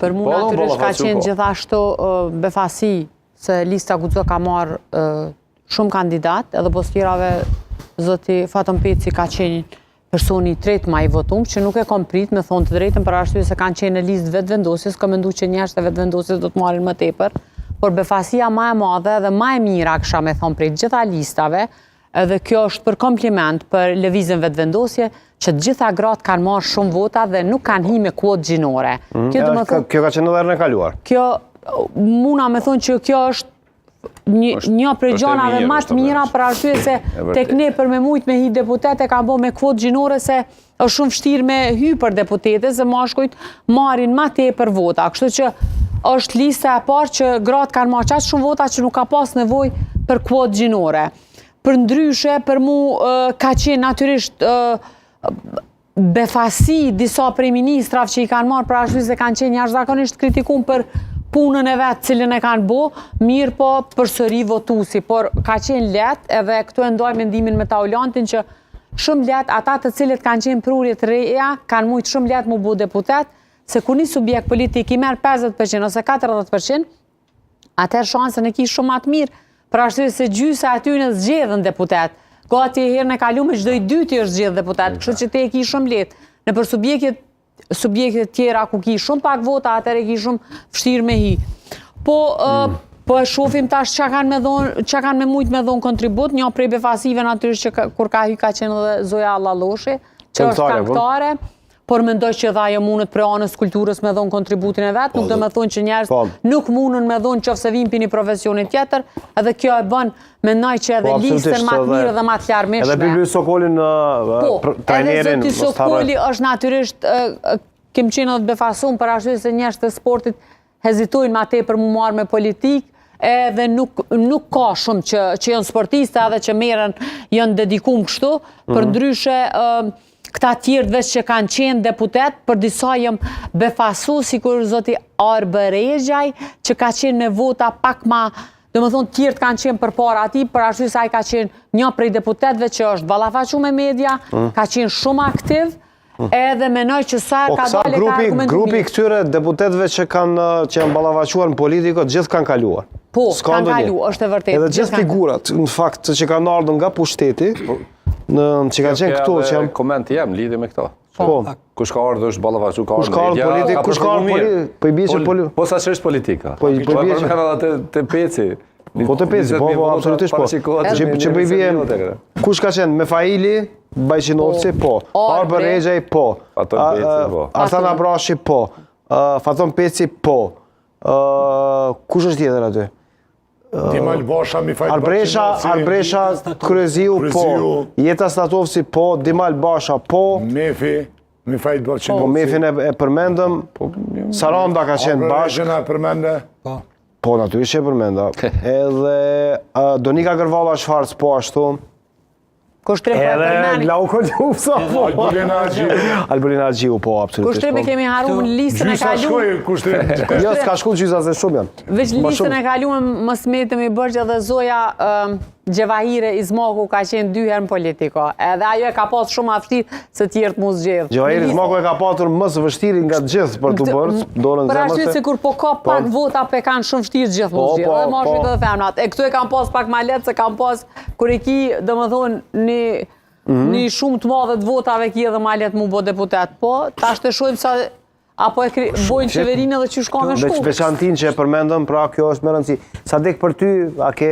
Për mu natyrisht ka qenë gjithashtu befasi se lista Guxo ka marrë shumë kandidat, edhe postjerave zoti Faton Peci ka qenë personi i tretë ma i votum, që nuk e kom prit me thonë të drejtën për arsye se kanë qenë në listë vetëvendosjes, ka mendu që njerëzit e vetëvendosjes do të marrin më tepër, por befasia ma e madhe dhe ma e mira kësha me thonë prej gjitha listave, edhe kjo është për kompliment për lëvizjen vetëvendosje, që të gjitha gratë kanë marrë shumë vota dhe nuk kanë hi me kuotë gjinore. Kjo ka qenë edhe herën e kaluar. Kjo, muna me thonë që kjo është një prej gjanave më të mira për arsye se tek ne për me mujt me hi deputete kanë bo me kvotë gjinore se është shumë vështirë me hy për deputete se mashkujt marrin ma tepër vota. Kështu që është lista e parë që gratë kanë marrë qaq shumë vota që nuk ka pas nevojë për kvotë gjinore. Për ndryshe, për mu ka qenë natyrisht befasi disa prej ministrave që i kanë marrë për arsye se kanë qenë jashtëzakonisht kritikuar për punën e vetë cilën e kanë bo, mirë po përsëri votusi, por ka qenë let edhe këtu e ndoj mendimin me Taulantin që shumë let ata të cilët kanë qenë prurjet reja kanë mujtë shumë let mu bu deputet, se ku një subjekt politik i merë 50% ose 40%, atëherë shansën e ki shumë atë mirë, për arsye se gjysa aty në zgjedhën deputet, gati e herën e kalume çdo i dyti është zgjedhë deputet, kështu që te e ki shumë let. Në për subjektet tjera ku ki shumë pak vota, atër e ki shumë vështirë me hi. Po e shofim tash që kanë me mujtë me dhonë kontribut, një prej befasive natyrisht që kur ka hy ka qenë dhe Zoja Allaloshi, që është kaktare, por mendoj që dha jo mundet për anës kulturës me dhonë kontributin e vetë, nuk do me thonë që njerës nuk mundën me dhonë qofse vim për një profesionit tjetër, edhe kjo e bën mendoj që edhe listën ma të mirë dhe ma të larmishme. Edhe Bibi Sokolin në trajnerin. Edhe Zoti Sokoli është natyrisht, kem qenë edhe befasum për arsye se njerëz të sportit hezitojnë ma tepër mu marrë me politikë, edhe nuk ka shumë që janë sportista edhe që merren janë dedikum kështu, për ndryshe këta tjerë veç që kanë qenë deputet, për disa jëm befasu, si kur zoti Arbe Regjaj, që ka qenë me vota pak ma, do më thonë tjertë kanë qenë për para ati, për arsye se ai ka qenë një prej deputetve që është ballafaqur me media, ka qenë shumë aktiv, edhe menoj që sa ka dole ka argumentu grupi këtyre deputetve që janë ballafaqur në politikë, gjithë kanë kaluar. Po, kanë kaluar, është e vërtetë. Edhe gjithë figurat, në fakt, që kanë ardhur nga pushteti, që ka qenë këto që janë... Koment jem, lidhe me këto. Po. Kush ka ardhur është ballafaqur, ka ardhur media. Kush ka ardhur politik, po i bie që politik. Po sa është politika. Po i bie që... Te Peci. Po te Peci, po absolutisht po. Që po i bie... Kush ka qenë? Mefaili, Bajqinovci, po. Arbe Regjaj, po. Artan Abrashi, po. Faton Peci, po. Kush është tjetër aty? Dimal Basha, Arbresha, Kryeziu, po. Jeta Statovci, po. Dimal Basha, po. Mefi, Mifajt Baqinov. Po, Mefin e përmendëm. Saranda ka qenë bashkë. Arbrejshën e përmende. Po, natyrisht e përmenda. Edhe Donika Gërvalla Shfarc, po ashtu. Kushtrim për përmeni. Edhe Glauko Ljufsa, po. Alberina Gjiu, po, absolutisht. Kushtrim e kemi haru në listën e kaluar. Jo, s'ka shkull gjyza se shumë janë. Veç listën e kaluar më smetëm i bërgjë edhe Zoja Gjevahire Izmaku ka qenë 2 herë në politiko. Edhe ajo e ka pas shumë vështirë se tjertë mu zgjedhë. Gjevahire Izmaku e ka patur më së vështirë nga gjithë për të bërë. Për ashtu se kur po ka pak vota pe kanë shumë vështirë gjithë mu zgjedhë. Dhe mashit edhe femnat. E këtu e kam pas pak ma letë se kam pas kur e ki, dhe më thonë, një shumë të madhe të votave ki edhe ma letë mu bo deputet. Po, ta shte shojmë sa apo e bojnë qeverinë dhe që shka me shku. Veçantin që e përmendëm, pra kjo është më rëndësi. Sa dek për ty, a ke